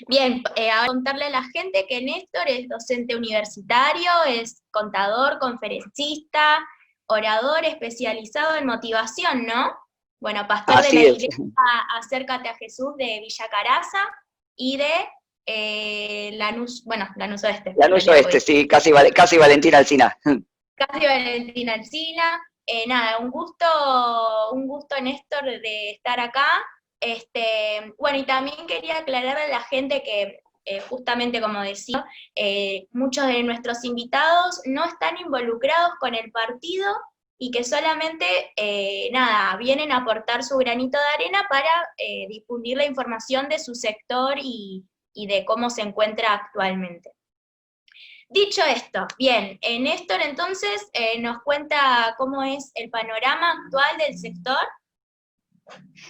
Bien, a contarle a la gente que Néstor es docente universitario, es contador, conferencista, orador especializado en motivación, ¿no? Bueno, pastor de la Así es. iglesia Acércate a Jesús de Villa Caraza y de Lanús, bueno, Lanús Oeste. Lanús Oeste, sí, casi Valentín Alsina. Casi Valentina Alsina. Nada, un gusto, Néstor, de estar acá. Bueno, y también quería aclararle a la gente que, justamente como decía, muchos de nuestros invitados no están involucrados con el partido y que solamente, nada, vienen a aportar su granito de arena para difundir la información de su sector y de cómo se encuentra actualmente. Dicho esto, bien, Néstor entonces nos cuenta cómo es el panorama actual del sector.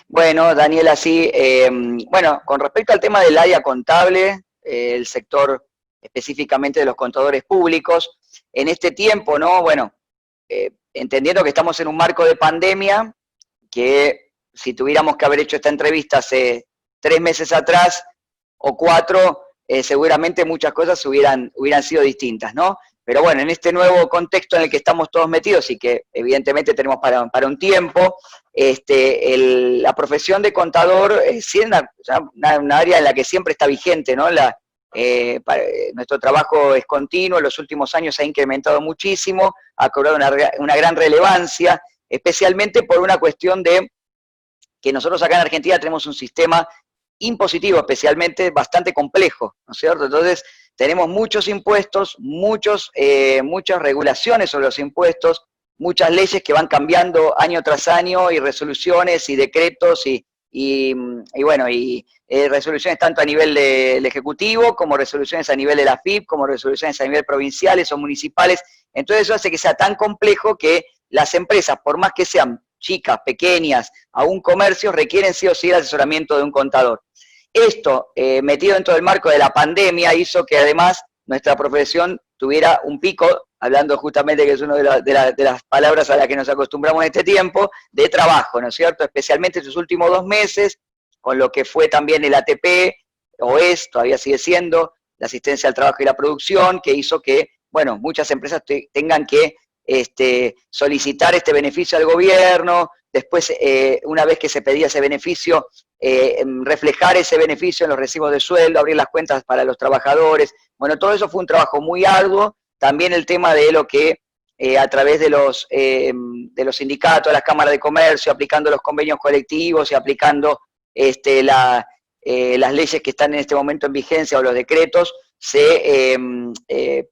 Bueno, Daniela, sí. Bueno, con respecto al tema del área contable, el sector específicamente de los contadores públicos, en este tiempo, ¿no? Bueno, entendiendo que estamos en un marco de pandemia, que si tuviéramos que haber hecho esta entrevista hace 3 meses atrás o 4, seguramente muchas cosas hubieran sido distintas, ¿no? Pero bueno, en este nuevo contexto en el que estamos todos metidos y que evidentemente tenemos para un tiempo, la profesión de contador sí es una área en la que siempre está vigente, ¿no? Nuestro trabajo es continuo, en los últimos años se ha incrementado muchísimo, ha cobrado una gran relevancia, especialmente por una cuestión de que nosotros acá en Argentina tenemos un sistema impositivo, especialmente bastante complejo, ¿no es cierto? Entonces, tenemos muchos impuestos, muchas regulaciones sobre los impuestos, muchas leyes que van cambiando año tras año, y resoluciones y decretos y resoluciones tanto a nivel del Ejecutivo, como resoluciones a nivel de la AFIP, como resoluciones a nivel provinciales o municipales. Entonces eso hace que sea tan complejo que las empresas, por más que sean chicas, pequeñas, aún comercios, requieren sí o sí el asesoramiento de un contador. Esto, metido dentro del marco de la pandemia, hizo que además nuestra profesión tuviera un pico, hablando justamente que es una de las palabras a las que nos acostumbramos en este tiempo, de trabajo, ¿no es cierto? Especialmente estos últimos 2 meses, con lo que fue también el ATP, o todavía sigue siendo, la asistencia al trabajo y la producción, que hizo que, bueno, muchas empresas tengan que solicitar este beneficio al gobierno, después, una vez que se pedía ese beneficio, reflejar ese beneficio en los recibos de sueldo, abrir las cuentas para los trabajadores. Bueno, todo eso fue un trabajo muy arduo. También el tema de lo que a través de los sindicatos, las cámaras de comercio, aplicando los convenios colectivos y aplicando las leyes que están en este momento en vigencia o los decretos, se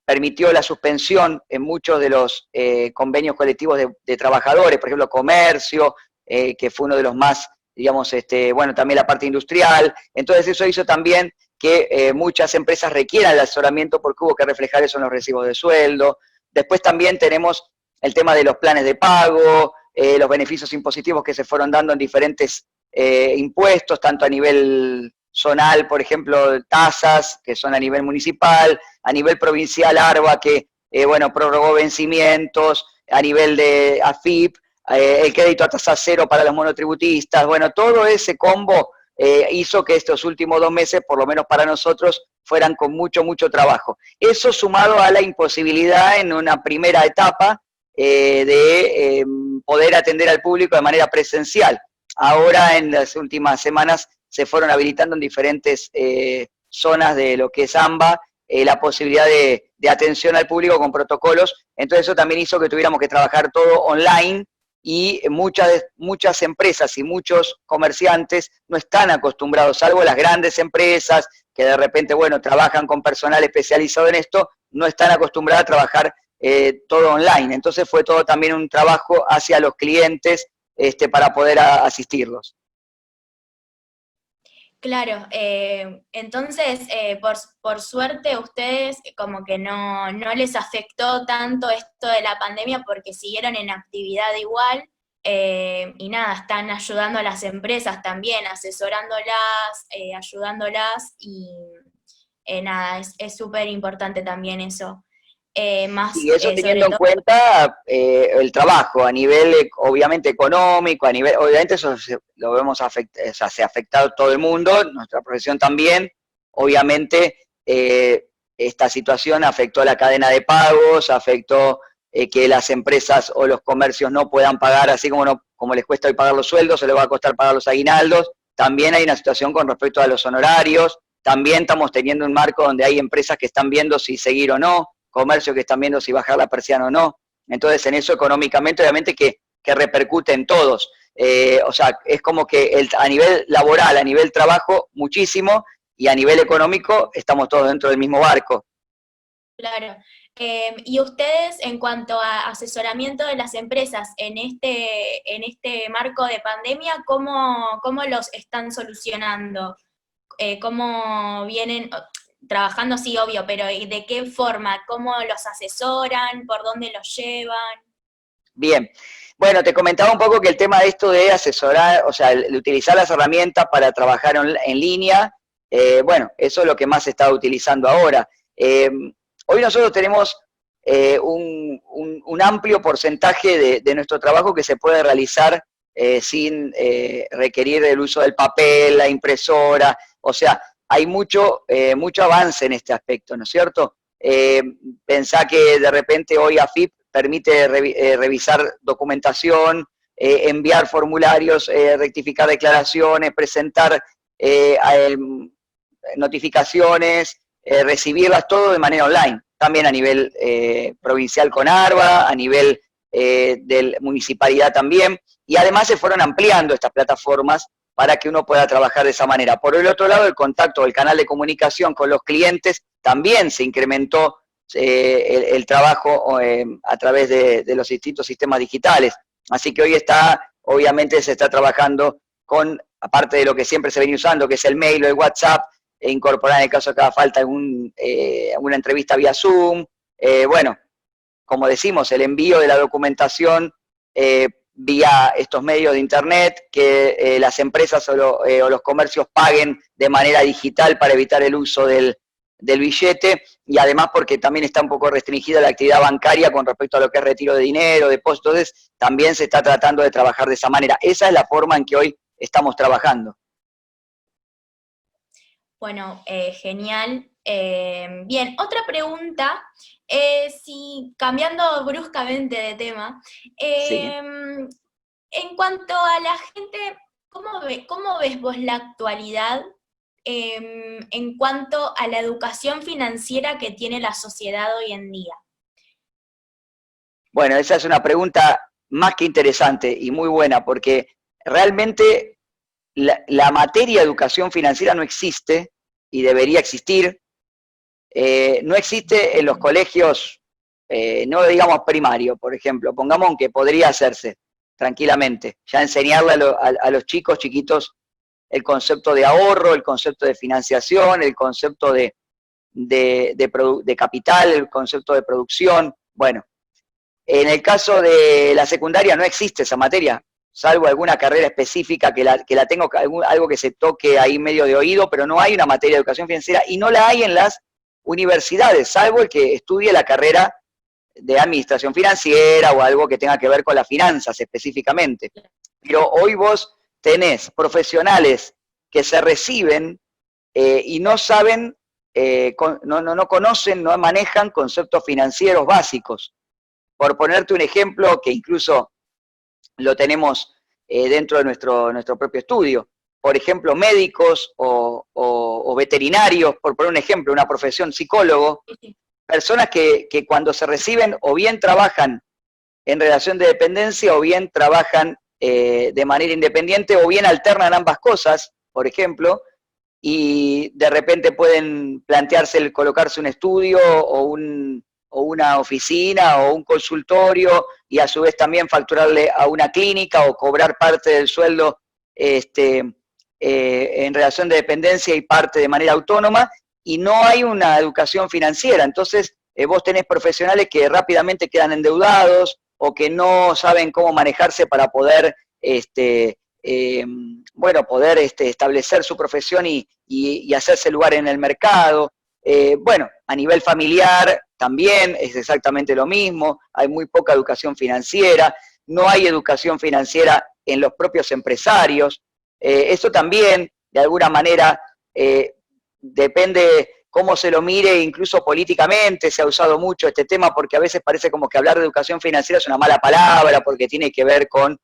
permitió la suspensión en muchos de los convenios colectivos de trabajadores, por ejemplo, comercio, que fue uno de los más, digamos, bueno, también la parte industrial. Entonces eso hizo también que muchas empresas requieran el asesoramiento porque hubo que reflejar eso en los recibos de sueldo. Después también tenemos el tema de los planes de pago, los beneficios impositivos que se fueron dando en diferentes impuestos, tanto a nivel zonal, por ejemplo, tasas, que son a nivel municipal, a nivel provincial, ARBA, que, bueno, prorrogó vencimientos, a nivel de AFIP, el crédito a tasa cero para los monotributistas. Bueno, todo ese combo hizo que estos últimos 2 meses, por lo menos para nosotros, fueran con mucho trabajo. Eso sumado a la imposibilidad en una primera etapa de poder atender al público de manera presencial. Ahora, en las últimas semanas, se fueron habilitando en diferentes zonas de lo que es AMBA la posibilidad de atención al público con protocolos. Entonces eso también hizo que tuviéramos que trabajar todo online, y muchas empresas y muchos comerciantes no están acostumbrados, salvo las grandes empresas que de repente, bueno, trabajan con personal especializado en esto, no están acostumbradas a trabajar todo online. Entonces fue todo también un trabajo hacia los clientes para poder asistirlos. Claro, entonces, por suerte, ustedes como que no les afectó tanto esto de la pandemia porque siguieron en actividad igual, y nada, están ayudando a las empresas también, asesorándolas, ayudándolas, y nada, es súper importante también eso. Y eso Sobre teniendo en todo. cuenta el trabajo a nivel, obviamente, económico, a nivel, obviamente eso lo vemos se ha afectado todo el mundo, nuestra profesión también, obviamente esta situación afectó a la cadena de pagos, afectó que las empresas o los comercios no puedan pagar, así como, como les cuesta hoy pagar los sueldos, se les va a costar pagar los aguinaldos. También hay una situación con respecto a los honorarios, también estamos teniendo un marco donde hay empresas que están viendo si seguir o no, comercios que están viendo si bajar la persiana o no. Entonces, en eso económicamente, obviamente que repercute en todos. O sea, es como que a nivel laboral, a nivel trabajo, muchísimo, y a nivel económico estamos todos dentro del mismo barco. Claro. Y ustedes, en cuanto a asesoramiento de las empresas en este marco de pandemia, ¿cómo los están solucionando? ¿Cómo vienen trabajando? Sí, obvio, pero ¿de qué forma? ¿Cómo los asesoran? ¿Por dónde los llevan? Bien. Bueno, te comentaba un poco que el tema de esto de asesorar, o sea, el utilizar las herramientas para trabajar en línea, bueno, eso es lo que más se está utilizando ahora. Hoy nosotros tenemos un amplio porcentaje de nuestro trabajo que se puede realizar sin requerir el uso del papel, la impresora, o sea, hay mucho avance en este aspecto, ¿no es cierto? Pensá que de repente hoy AFIP permite revisar documentación, enviar formularios, rectificar declaraciones, presentar notificaciones, recibirlas todo de manera online. También a nivel provincial con ARBA, a nivel de municipalidad también, y además se fueron ampliando estas plataformas para que uno pueda trabajar de esa manera. Por el otro lado, el contacto, el canal de comunicación con los clientes también se incrementó el trabajo a través de los distintos sistemas digitales. Así que hoy obviamente se está trabajando con, aparte de lo que siempre se venía usando, que es el mail o el WhatsApp, e incorporar en el caso de que haga falta alguna entrevista vía Zoom. Bueno, como decimos, el envío de la documentación vía estos medios de internet, que las empresas o los comercios paguen de manera digital para evitar el uso del billete, y además porque también está un poco restringida la actividad bancaria con respecto a lo que es retiro de dinero, depósitos, entonces también se está tratando de trabajar de esa manera. Esa es la forma en que hoy estamos trabajando. Bueno, genial. Bien, otra pregunta, si cambiando bruscamente de tema, Sí. en cuanto a la gente, ¿cómo ves vos la actualidad en cuanto a la educación financiera que tiene la sociedad hoy en día? Bueno, esa es una pregunta más que interesante y muy buena, porque realmente la materia educación financiera no existe y debería existir. No existe en los colegios, no digamos primario, por ejemplo, pongamos que podría hacerse tranquilamente, ya enseñarle a los chicos chiquitos el concepto de ahorro, el concepto de financiación, el concepto de capital, el concepto de producción. Bueno, en el caso de la secundaria no existe esa materia, salvo alguna carrera específica que la tengo, algo que se toque ahí medio de oído, pero no hay una materia de educación financiera y no la hay en las universidades, salvo el que estudie la carrera de administración financiera o algo que tenga que ver con las finanzas específicamente. Pero hoy vos tenés profesionales que se reciben y no saben, no conocen, no manejan conceptos financieros básicos. Por ponerte un ejemplo que incluso lo tenemos dentro de nuestro propio estudio. Por ejemplo, médicos o veterinarios, por poner un ejemplo, una profesión psicólogo, personas que cuando se reciben o bien trabajan en relación de dependencia o bien trabajan de manera independiente o bien alternan ambas cosas, por ejemplo, y de repente pueden plantearse el colocarse un estudio o una oficina o un consultorio y a su vez también facturarle a una clínica o cobrar parte del sueldo en relación de dependencia y parte de manera autónoma, y no hay una educación financiera. Entonces vos tenés profesionales que rápidamente quedan endeudados o que no saben cómo manejarse para poder poder establecer su profesión y hacerse lugar en el mercado. Bueno, a nivel familiar también es exactamente lo mismo, hay muy poca educación financiera, no hay educación financiera en los propios empresarios. Eso también, de alguna manera, depende cómo se lo mire, incluso políticamente se ha usado mucho este tema, porque a veces parece como que hablar de educación financiera es una mala palabra, porque tiene que ver con,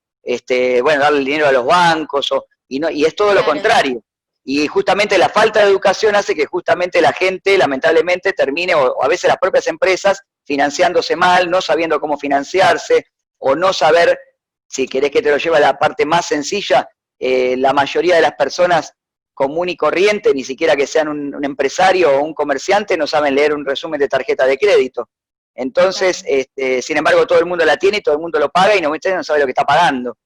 bueno, darle el dinero a los bancos, y es todo lo Claro, contrario. Y justamente la falta de educación hace que justamente la gente, lamentablemente, termine, o a veces las propias empresas, financiándose mal, no sabiendo cómo financiarse, o no saber, si querés que te lo lleve a la parte más sencilla, la mayoría de las personas común y corriente, ni siquiera que sean un empresario o un comerciante, no saben leer un resumen de tarjeta de crédito. Entonces, sin embargo, todo el mundo la tiene y todo el mundo lo paga y no sabe lo que está pagando.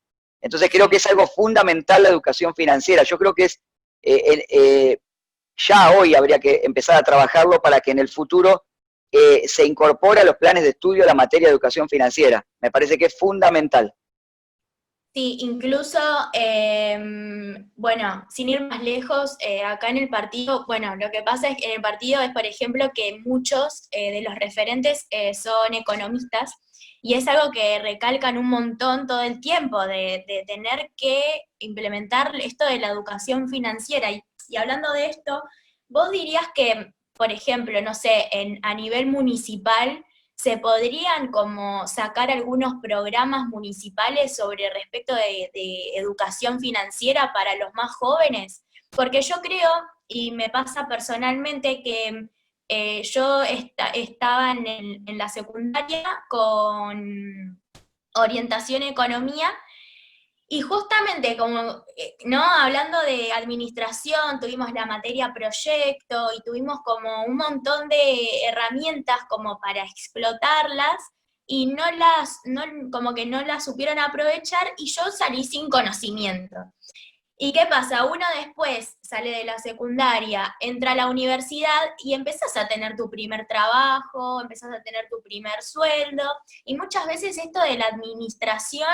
Entonces creo que es algo fundamental la educación financiera. Yo creo que es, ya hoy habría que empezar a trabajarlo para que en el futuro se incorpore a los planes de estudio la materia de educación financiera. Me parece que es fundamental. sí, incluso, bueno, sin ir más lejos, acá en el partido, bueno, lo que pasa es que en el partido es, por ejemplo, que muchos de los referentes son economistas, y es algo que recalcan un montón todo el tiempo, de tener que implementar esto de la educación financiera. Y hablando de esto, vos dirías que, por ejemplo, no sé, a nivel municipal, ¿se podrían como sacar algunos programas municipales sobre respecto de educación financiera para los más jóvenes? Porque yo creo, y me pasa personalmente, que yo estaba en la secundaria con orientación economía, y justamente como, ¿no? Hablando de administración, tuvimos la materia proyecto y tuvimos como un montón de herramientas como para explotarlas, y como que no las supieron aprovechar, y yo salí sin conocimiento. ¿Y qué pasa? Uno después sale de la secundaria, entra a la universidad y empezás a tener tu primer trabajo, empezás a tener tu primer sueldo, y muchas veces esto de la administración,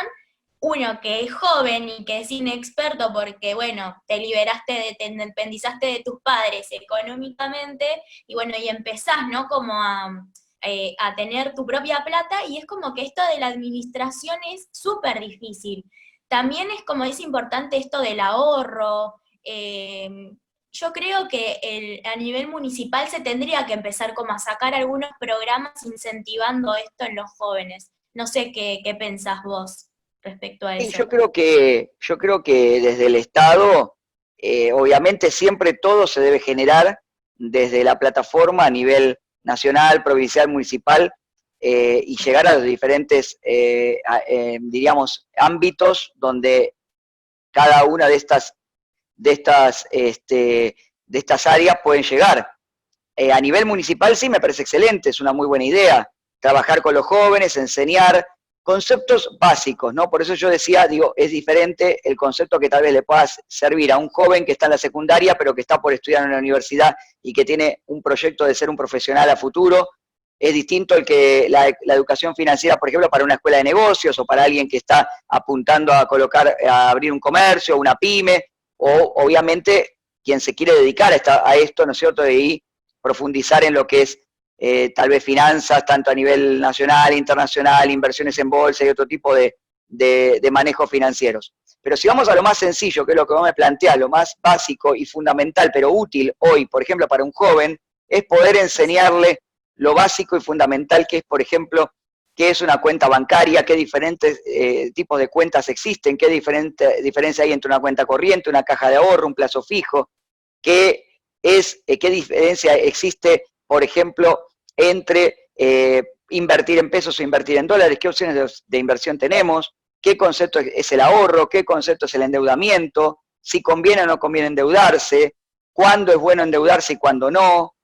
uno que es joven y que es inexperto porque, bueno, te liberaste, te independizaste de tus padres económicamente, y bueno, y empezás, ¿no? Como a tener tu propia plata, y es como que esto de la administración es súper difícil. También es como es importante esto del ahorro. Yo creo que a nivel municipal se tendría que empezar como a sacar algunos programas incentivando esto en los jóvenes. No sé qué pensás vos respecto a Sí, eso. yo creo que desde el Estado, obviamente siempre todo se debe generar desde la plataforma a nivel nacional, provincial, municipal, y llegar a los diferentes, diríamos, ámbitos donde cada una de estas áreas pueden llegar. A nivel municipal sí me parece excelente, es una muy buena idea, trabajar con los jóvenes, enseñar conceptos básicos, ¿no? Por eso yo decía, digo, es diferente el concepto que tal vez le pueda servir a un joven que está en la secundaria, pero que está por estudiar en la universidad y que tiene un proyecto de ser un profesional a futuro. Es distinto el que la educación financiera, por ejemplo, para una escuela de negocios o para alguien que está apuntando a abrir un comercio, una pyme, o obviamente quien se quiere dedicar a esto, ¿no es cierto? Y profundizar en lo que es tal vez finanzas, tanto a nivel nacional, internacional, inversiones en bolsa y otro tipo de manejos financieros. Pero si vamos a lo más sencillo, que es lo que vos me planteás, lo más básico y fundamental, pero útil hoy, por ejemplo, para un joven, es poder enseñarle lo básico y fundamental que es, por ejemplo, qué es una cuenta bancaria, qué diferentes tipos de cuentas existen, qué diferencia hay entre una cuenta corriente, una caja de ahorro, un plazo fijo, qué diferencia existe, por ejemplo, entre invertir en pesos o invertir en dólares, qué opciones de inversión tenemos, qué concepto es el ahorro, qué concepto es el endeudamiento, si conviene o no conviene endeudarse, cuándo es bueno endeudarse y cuándo no.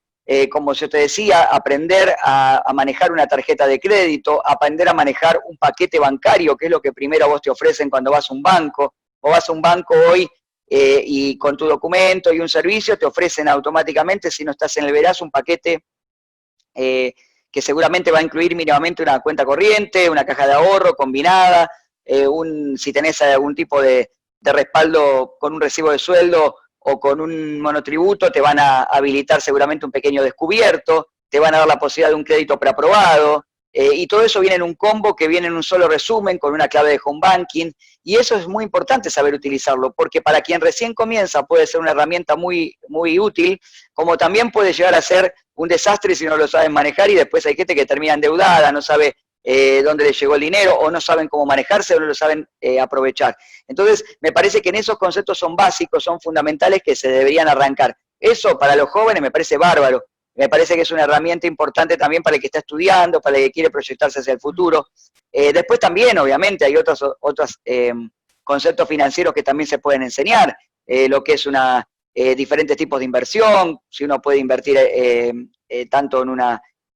Como yo te decía, aprender a manejar una tarjeta de crédito, aprender a manejar un paquete bancario, que es lo que primero vos te ofrecen cuando vas a un banco. O vas a un banco hoy y con tu documento y un servicio te ofrecen automáticamente, si no estás en el veraz, un paquete que seguramente va a incluir mínimamente una cuenta corriente, una caja de ahorro combinada, si tenés algún tipo de respaldo con un recibo de sueldo o con un monotributo, te van a habilitar seguramente un pequeño descubierto, te van a dar la posibilidad de un crédito preaprobado, y todo eso viene en un combo que viene en un solo resumen, con una clave de home banking, y eso es muy importante saber utilizarlo, porque para quien recién comienza puede ser una herramienta muy, muy útil, como también puede llegar a ser un desastre si no lo saben manejar, y después hay gente que termina endeudada, no sabe dónde le llegó el dinero, o no saben cómo manejarse, o no lo saben aprovechar. Entonces, me parece que en esos conceptos son básicos, son fundamentales que se deberían arrancar. Eso para los jóvenes me parece bárbaro. Me parece que es una herramienta importante también para el que está estudiando, para el que quiere proyectarse hacia el futuro. Después también, obviamente, hay otros conceptos financieros que también se pueden enseñar, lo que es diferentes tipos de inversión, si uno puede invertir tanto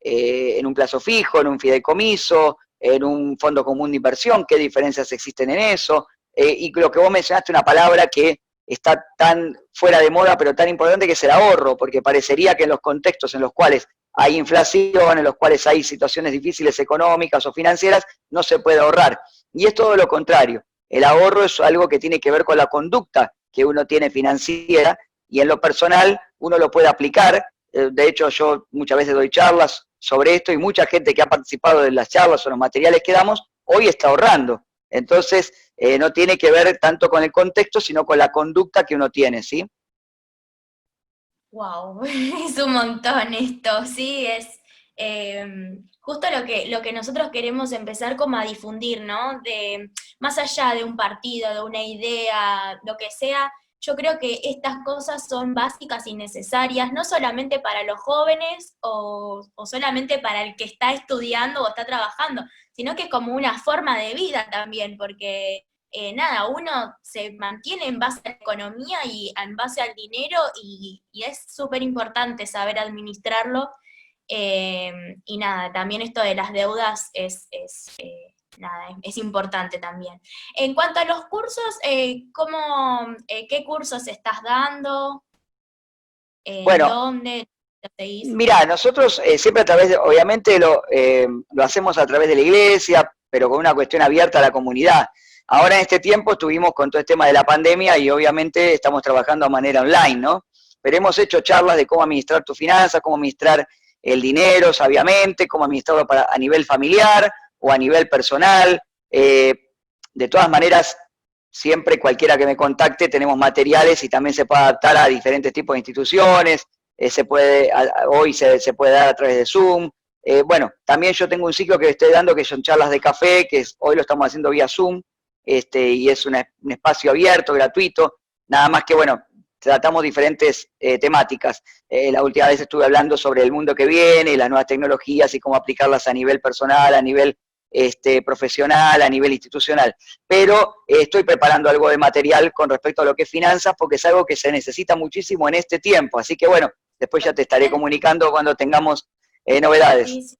en un plazo fijo, en un fideicomiso, en un fondo común de inversión, qué diferencias existen en eso, y lo que vos mencionaste, una palabra que está tan fuera de moda, pero tan importante, que es el ahorro, porque parecería que en los contextos en los cuales hay inflación, en los cuales hay situaciones difíciles económicas o financieras, no se puede ahorrar. Y es todo lo contrario. El ahorro es algo que tiene que ver con la conducta que uno tiene financiera, y en lo personal uno lo puede aplicar. De hecho, yo muchas veces doy charlas sobre esto, y mucha gente que ha participado de las charlas o los materiales que damos, hoy está ahorrando. Entonces, no tiene que ver tanto con el contexto, sino con la conducta que uno tiene, ¿sí? Wow, es un montón esto, sí, es justo lo que nosotros queremos empezar como a difundir, ¿no? De, más allá de un partido, de una idea, lo que sea, yo creo que estas cosas son básicas y necesarias, no solamente para los jóvenes o solamente para el que está estudiando o está trabajando, sino que como una forma de vida también, porque nada, uno se mantiene en base a la economía y en base al dinero y es súper importante saber administrarlo. Y nada, también esto de las deudas nada, es importante también. En cuanto a los cursos, ¿qué cursos estás dando? ¿En Bueno, dónde lo seguís? mira, nosotros siempre a través obviamente lo hacemos a través de la iglesia, pero con una cuestión abierta a la comunidad. Ahora en este tiempo estuvimos con todo el tema de la pandemia y obviamente estamos trabajando de manera online, ¿no? Pero hemos hecho charlas de cómo administrar tu finanzas, cómo administrar el dinero sabiamente, cómo administrarlo a nivel familiar o a nivel personal. De todas maneras, siempre cualquiera que me contacte tenemos materiales y también se puede adaptar a diferentes tipos de instituciones. Hoy se puede dar a través de Zoom. Bueno, también yo tengo un ciclo que estoy dando que son charlas de café, hoy lo estamos haciendo vía Zoom, y es un espacio abierto, gratuito, nada más que, bueno, tratamos diferentes temáticas. La última vez estuve hablando sobre el mundo que viene, las nuevas tecnologías y cómo aplicarlas a nivel personal, a nivel profesional, a nivel institucional. Pero estoy preparando algo de material con respecto a lo que es finanzas, porque es algo que se necesita muchísimo en este tiempo. Así que bueno, después ya te estaré comunicando cuando tengamos novedades. Sí, sí,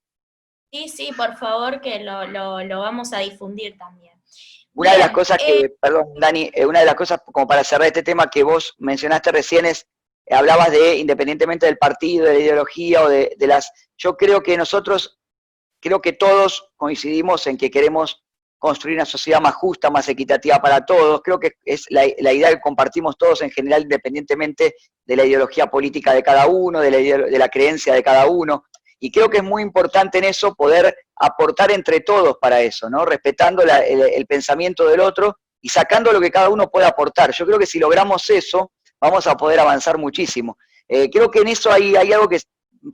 sí, sí, por favor, que lo vamos a difundir también. Una de las Bien, cosas que, perdón, Dani, una de las cosas como para cerrar este tema que vos mencionaste recién es, hablabas de, independientemente del partido, de la ideología o de las... Yo creo que todos coincidimos en que queremos construir una sociedad más justa, más equitativa para todos. Creo que es la idea que compartimos todos en general, independientemente de la ideología política de cada uno, de la creencia de cada uno. Y creo que es muy importante en eso poder aportar entre todos para eso, ¿no? Respetando el pensamiento del otro y sacando lo que cada uno puede aportar. Yo creo que si logramos eso, vamos a poder avanzar muchísimo. Creo que en eso hay algo que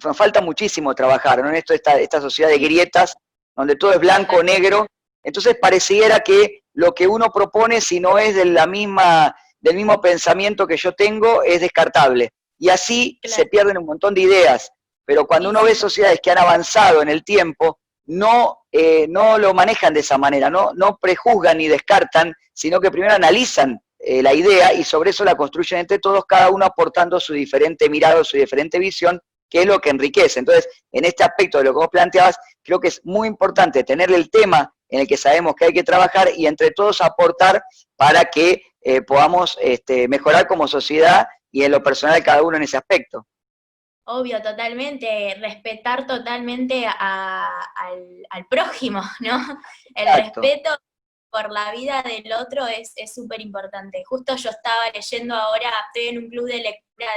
nos falta muchísimo trabajar, ¿no? En esta sociedad de grietas, donde todo es blanco o negro. Entonces pareciera que lo que uno propone, si no es del mismo pensamiento que yo tengo, es descartable. Y así se claro, pierden un montón de ideas. Pero cuando sí, uno ve sí, sociedades que han avanzado en el tiempo, no lo manejan de esa manera, no prejuzgan ni descartan, sino que primero analizan la idea y sobre eso la construyen entre todos, cada uno aportando su diferente mirada, su diferente visión, que es lo que enriquece. Entonces, en este aspecto de lo que vos planteabas, creo que es muy importante tener el tema en el que sabemos que hay que trabajar y entre todos aportar para que podamos mejorar como sociedad y en lo personal cada uno en ese aspecto. obvio, totalmente, respetar totalmente al prójimo, ¿no? El Exacto. respeto por la vida del otro es súper importante. Justo yo estaba leyendo ahora, estoy en un club de lectura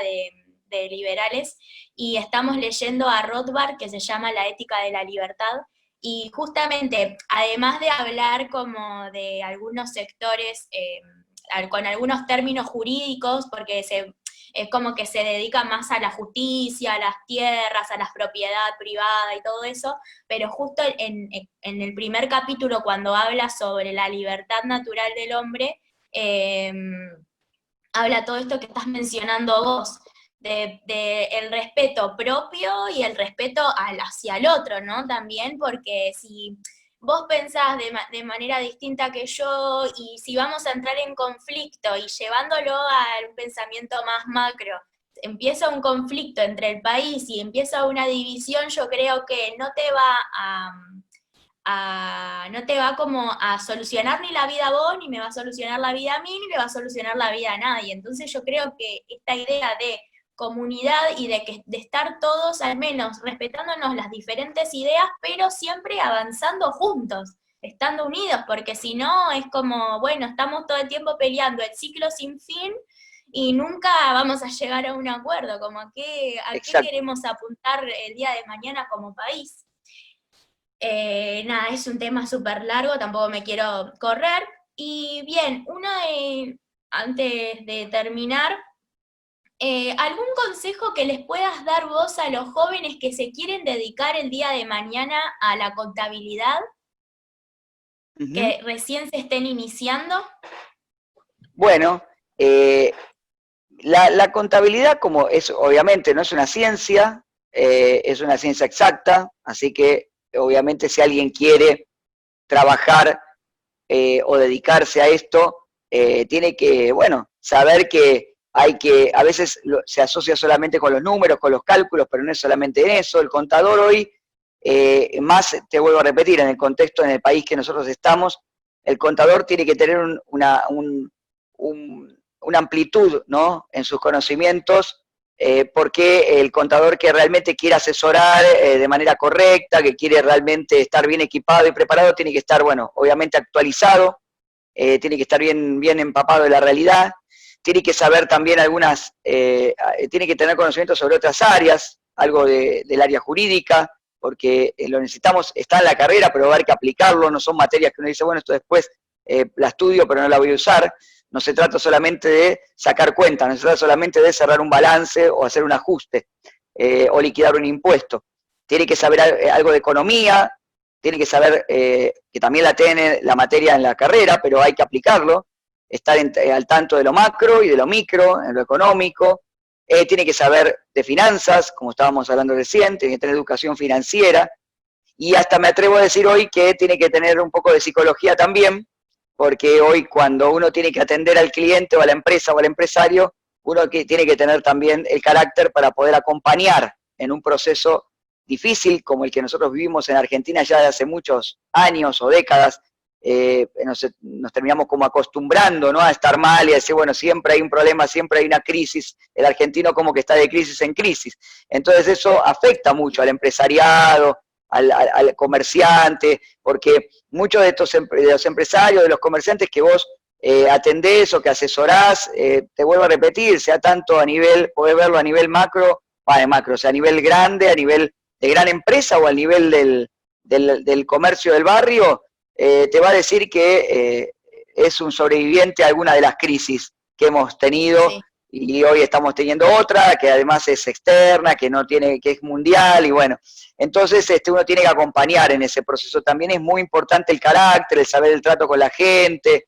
de liberales, y estamos leyendo a Rothbard, que se llama La ética de la libertad, y justamente, además de hablar como de algunos sectores, con algunos términos jurídicos, porque es como que se dedica más a la justicia, a las tierras, a la propiedad privada y todo eso, pero justo en el primer capítulo, cuando habla sobre la libertad natural del hombre, eh, habla todo esto que estás mencionando vos, de el respeto propio y el respeto hacia el otro, ¿no? También, porque si vos pensás de manera distinta que yo, y si vamos a entrar en conflicto y llevándolo a un pensamiento más macro, empieza un conflicto entre el país y empieza una división, yo creo que no te va no te va como a solucionar ni la vida a vos, ni me va a solucionar la vida a mí, ni le va a solucionar la vida a nadie. Entonces yo creo que esta idea de comunidad y de estar todos al menos respetándonos las diferentes ideas, pero siempre avanzando juntos, estando unidos, porque si no es como, bueno, estamos todo el tiempo peleando el ciclo sin fin y nunca vamos a llegar a un acuerdo, como a qué queremos apuntar el día de mañana como país. Nada, es un tema súper largo, tampoco me quiero correr. Y bien, antes de terminar, ¿algún consejo que les puedas dar vos a los jóvenes que se quieren dedicar el día de mañana a la contabilidad, que recién se estén iniciando? Bueno, la contabilidad, como es, obviamente no es una ciencia, es una ciencia exacta, así que obviamente si alguien quiere trabajar o dedicarse a esto, tiene que, bueno, saber que a veces se asocia solamente con los números, con los cálculos, pero no es solamente en eso. El contador hoy, más te vuelvo a repetir, en el contexto, en el país que nosotros estamos, el contador tiene que tener una amplitud, ¿no?, en sus conocimientos, porque el contador que realmente quiere asesorar de manera correcta, que quiere realmente estar bien equipado y preparado, tiene que estar, bueno, obviamente actualizado, tiene que estar bien empapado de la realidad, tiene que saber también tiene que tener conocimiento sobre otras áreas, algo del área jurídica, porque lo necesitamos, está en la carrera, pero va a haber que aplicarlo, no son materias que uno dice, bueno, esto después la estudio, pero no la voy a usar. No se trata solamente de sacar cuentas, no se trata solamente de cerrar un balance o hacer un ajuste o liquidar un impuesto. Tiene que saber algo de economía, tiene que saber que también la tiene la materia en la carrera, pero hay que aplicarlo, estar al tanto de lo macro y de lo micro, en lo económico. Tiene que saber de finanzas, como estábamos hablando recién, tiene que tener educación financiera, y hasta me atrevo a decir hoy que tiene que tener un poco de psicología también, porque hoy cuando uno tiene que atender al cliente o a la empresa o al empresario, uno tiene que tener también el carácter para poder acompañar en un proceso difícil como el que nosotros vivimos en Argentina ya de hace muchos años o décadas. Nos terminamos como acostumbrando, ¿no?, a estar mal y a decir, bueno, siempre hay un problema, siempre hay una crisis, el argentino como que está de crisis en crisis. Entonces eso afecta mucho al empresariado, al comerciante, porque muchos de los empresarios, de los comerciantes que vos atendés o que asesorás, te vuelvo a repetir, sea tanto a nivel, podés verlo a nivel macro, o sea, a nivel grande, a nivel de gran empresa o a nivel del comercio del barrio, te va a decir que es un sobreviviente a alguna de las crisis que hemos tenido. Sí. Y hoy estamos teniendo otra, que además es externa, que es mundial, y bueno, entonces uno tiene que acompañar en ese proceso. También es muy importante el carácter, el saber el trato con la gente,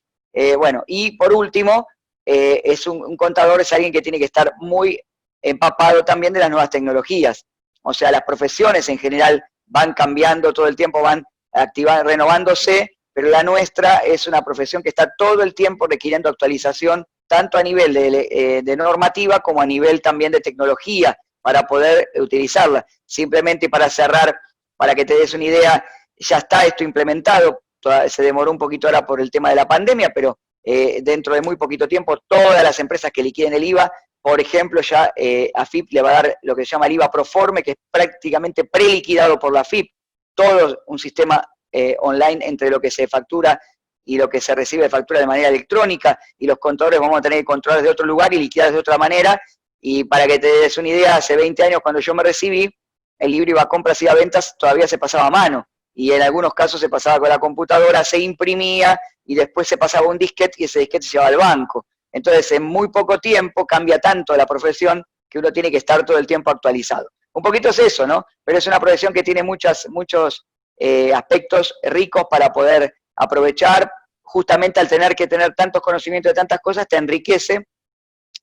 bueno, y por último, un contador es alguien que tiene que estar muy empapado también de las nuevas tecnologías. O sea, las profesiones en general van cambiando todo el tiempo, van renovándose, pero la nuestra es una profesión que está todo el tiempo requiriendo actualización, tanto a nivel de normativa como a nivel también de tecnología, para poder utilizarla. Simplemente para cerrar, para que te des una idea, ya está esto implementado, se demoró un poquito ahora por el tema de la pandemia, pero dentro de muy poquito tiempo todas las empresas que liquiden el IVA, por ejemplo, ya AFIP le va a dar lo que se llama el IVA Proforme, que es prácticamente preliquidado por la AFIP, todo un sistema online entre lo que se factura y lo que se recibe de factura de manera electrónica, y los contadores vamos a tener que controlar de otro lugar y liquidar de otra manera. Y para que te des una idea, hace 20 años cuando yo me recibí, el libro IVA compras y IVA ventas todavía se pasaba a mano. y en algunos casos se pasaba con la computadora, se imprimía y después se pasaba un disquete y ese disquete se llevaba al banco. Entonces, en muy poco tiempo cambia tanto la profesión que uno tiene que estar todo el tiempo actualizado. Un poquito es eso, ¿no? Pero es una profesión que tiene muchos aspectos ricos para poder aprovechar. Justamente al tener que tener tantos conocimientos de tantas cosas, te enriquece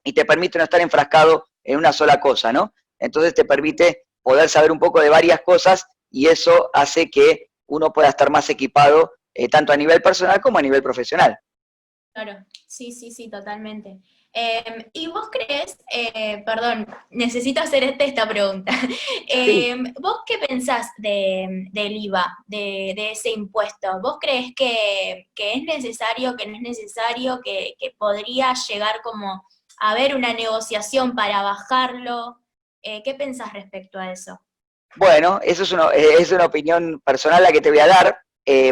y te permite no estar enfrascado en una sola cosa, ¿no? Entonces te permite poder saber un poco de varias cosas y eso hace que uno pueda estar más equipado tanto a nivel personal como a nivel profesional. Claro, sí, sí, sí, totalmente. ¿Y vos crees, perdón, necesito hacerte esta pregunta, Sí. ¿vos qué pensás del IVA, de ese impuesto? ¿Vos crees que es necesario, que no es necesario, que podría llegar como a haber una negociación para bajarlo? ¿Qué pensás respecto a eso? Bueno, eso es una opinión personal la que te voy a dar,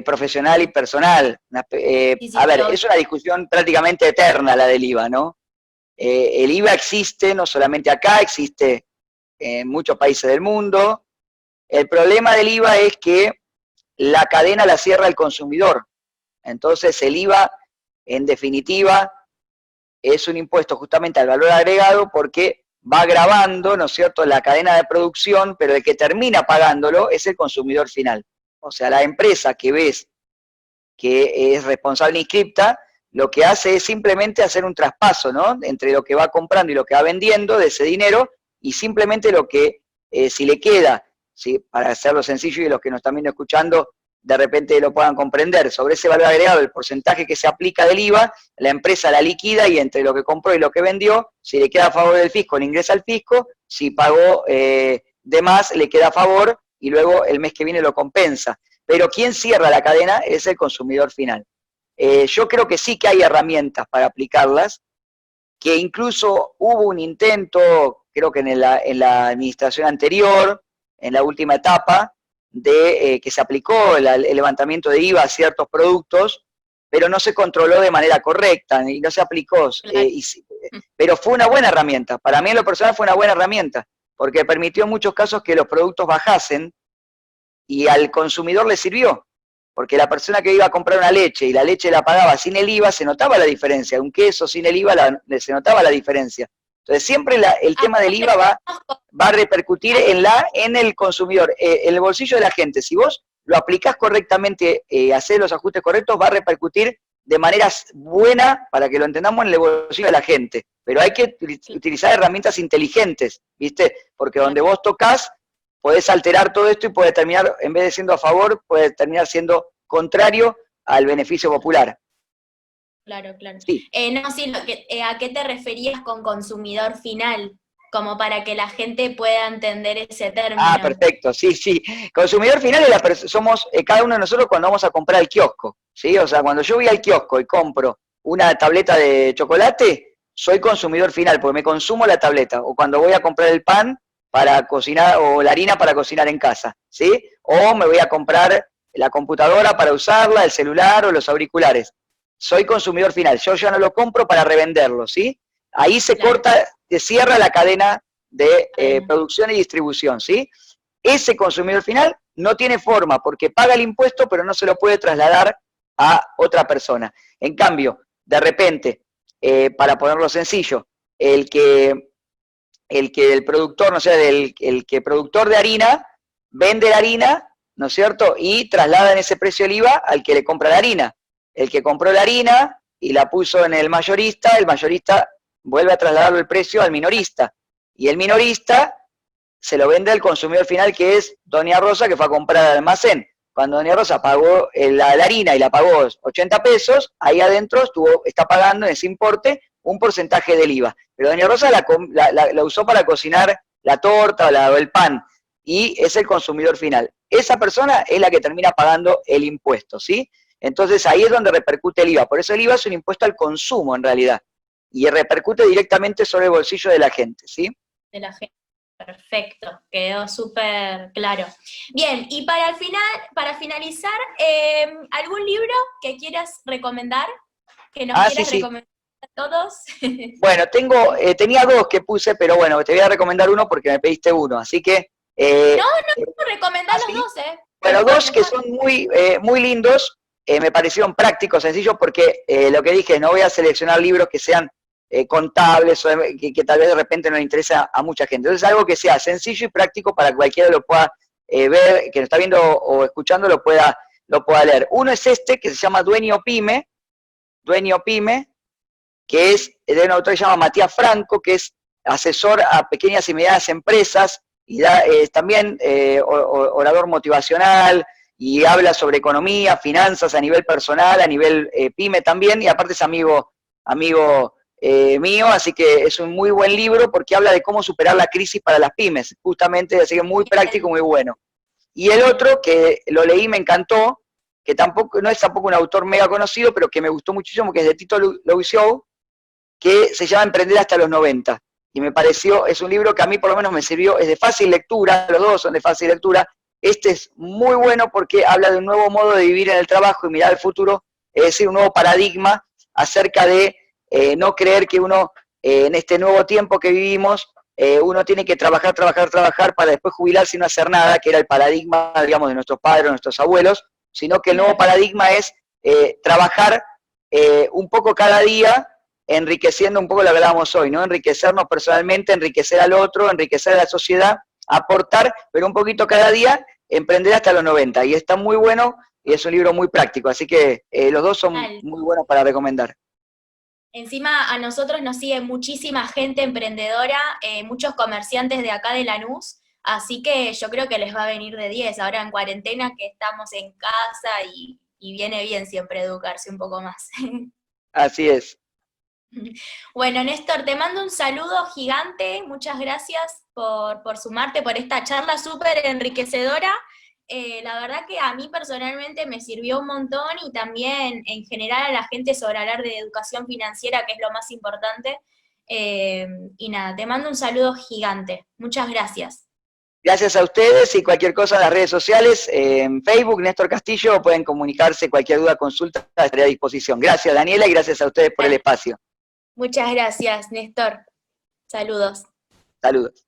profesional y personal. Sí, sí, A sí, ver, obvio. es una discusión prácticamente eterna la del IVA, ¿no? El IVA existe no solamente acá, existe en muchos países del mundo. El problema del IVA es que la cadena la cierra el consumidor. Entonces el IVA, en definitiva, es un impuesto justamente al valor agregado porque va grabando, ¿no es cierto?, la cadena de producción, pero el que termina pagándolo es el consumidor final. O sea, la empresa que ves que es responsable inscripta, lo que hace es simplemente hacer un traspaso, ¿no?, entre lo que va comprando y lo que va vendiendo de ese dinero, y simplemente lo que, si le queda, ¿sí?, para hacerlo sencillo y los que nos están viendo escuchando, de repente lo puedan comprender, sobre ese valor agregado, el porcentaje que se aplica del IVA, la empresa la liquida y entre lo que compró y lo que vendió, si le queda a favor del fisco, le ingresa al fisco, si pagó de más, le queda a favor y luego el mes que viene lo compensa. Pero quien cierra la cadena es el consumidor final. Yo creo que sí que hay herramientas para aplicarlas, que incluso hubo un intento, creo que en la administración anterior, en la última etapa, de que se aplicó el levantamiento de IVA a ciertos productos, pero no se controló de manera correcta y no se aplicó. Claro. Pero fue una buena herramienta. Para mí en lo personal fue una buena herramienta, porque permitió en muchos casos que los productos bajasen y al consumidor le sirvió, porque la persona que iba a comprar una leche y la leche la pagaba sin el IVA, se notaba la diferencia, un queso sin el IVA se notaba la diferencia. Entonces siempre el tema del IVA va a repercutir en el consumidor, en el bolsillo de la gente. Si vos lo aplicás correctamente, hacés los ajustes correctos, va a repercutir de manera buena, para que lo entendamos, en el bolsillo de la gente. Pero hay que utilizar herramientas inteligentes, ¿viste? Porque donde vos tocas, podés alterar todo esto y puede terminar, en vez de siendo a favor, puede terminar siendo contrario al beneficio popular. Claro, claro. Sí. No, sí, ¿a qué te referías con consumidor final? Como para que la gente pueda entender ese Ah, término. perfecto, sí, sí. Consumidor final somos cada uno de nosotros cuando vamos a comprar al kiosco, ¿sí? O sea, cuando yo voy al kiosco y compro una tableta de chocolate, soy consumidor final, porque me consumo la tableta. O cuando voy a comprar el pan para cocinar, o la harina para cocinar en casa, ¿sí? O me voy a comprar la computadora para usarla, el celular o los auriculares. Soy consumidor final, yo ya no lo compro para revenderlo, ¿sí? Ahí se Claro, corta, se cierra la cadena de cadena. producción y distribución, ¿sí? Ese consumidor final no tiene forma porque paga el impuesto, pero no se lo puede trasladar a otra persona. En cambio, de repente, para ponerlo sencillo, el productor, no sé, el que productor de harina vende la harina, ¿no es cierto? Y traslada en ese precio el IVA al que le compra la harina. El que compró la harina y la puso en el mayorista vuelve a trasladarlo el precio al minorista. Y el minorista se lo vende al consumidor final, que es Doña Rosa, que fue a comprar al almacén. Cuando Doña Rosa pagó la harina y la pagó 80 pesos, ahí adentro está pagando en ese importe un porcentaje del IVA. Pero Doña Rosa la usó para cocinar la torta o el pan, y es el consumidor final. Esa persona es la que termina pagando el impuesto, ¿sí? Entonces ahí es donde repercute el IVA. Por eso el IVA es un impuesto al consumo en realidad, y repercute directamente sobre el bolsillo de la gente, ¿sí? De la gente. Perfecto, quedó súper claro. Bien, y para el final, para finalizar, ¿algún libro que quieras recomendar? Que nos Sí, quieras sí. recomendar a todos. Bueno, tenía dos que puse, pero bueno, te voy a recomendar uno porque me pediste uno, así que... No, recomendá los ¿sí? dos, ¿eh? Bueno, dos que son muy lindos, me parecieron prácticos, sencillos, porque lo que dije, no voy a seleccionar libros que sean contables o que tal vez de repente no le interesa a mucha gente. Entonces, algo que sea sencillo y práctico para que cualquiera lo pueda ver, que lo está viendo o escuchando, lo pueda leer. Uno es este, que se llama Dueño Pyme, que es de un autor que se llama Matías Franco, que es asesor a pequeñas y medianas empresas, y también orador motivacional, y habla sobre economía, finanzas a nivel personal, a nivel pyme también, y aparte es amigo mío, así que es un muy buen libro porque habla de cómo superar la crisis para las pymes, justamente, así que muy práctico, muy bueno. Y el otro, que lo leí, me encantó, que tampoco no es tampoco un autor mega conocido, pero que me gustó muchísimo, que es de Tito Loiseau, que se llama Emprender hasta los 90. Y me pareció, es un libro que a mí por lo menos me sirvió, es de fácil lectura, los dos son de fácil lectura. Este es muy bueno porque habla de un nuevo modo de vivir en el trabajo y mirar al futuro, es decir, un nuevo paradigma acerca de no creer que uno, en este nuevo tiempo que vivimos, uno tiene que trabajar para después jubilarse y no hacer nada, que era el paradigma, digamos, de nuestros padres o nuestros abuelos, sino que el nuevo paradigma es trabajar un poco cada día, enriqueciendo un poco lo que hablábamos hoy, ¿no? Enriquecernos personalmente, enriquecer al otro, enriquecer a la sociedad, aportar, pero un poquito cada día, emprender hasta los 90. Y está muy bueno y es un libro muy práctico, así que los dos son muy buenos para recomendar. Encima a nosotros nos sigue muchísima gente emprendedora, muchos comerciantes de acá de Lanús, así que yo creo que les va a venir de 10 ahora en cuarentena que estamos en casa y viene bien siempre educarse un poco más. Así es. Bueno, Néstor, te mando un saludo gigante, muchas gracias por sumarte, por esta charla súper enriquecedora. La verdad que a mí personalmente me sirvió un montón y también en general a la gente sobre hablar de educación financiera, que es lo más importante. Y nada, te mando un saludo gigante. Muchas gracias. Gracias a ustedes y cualquier cosa en las redes sociales, en Facebook, Néstor Castillo, pueden comunicarse, cualquier duda, consulta, estaré a disposición. Gracias, Daniela, y gracias a ustedes por el espacio. Muchas gracias, Néstor. Saludos. Saludos.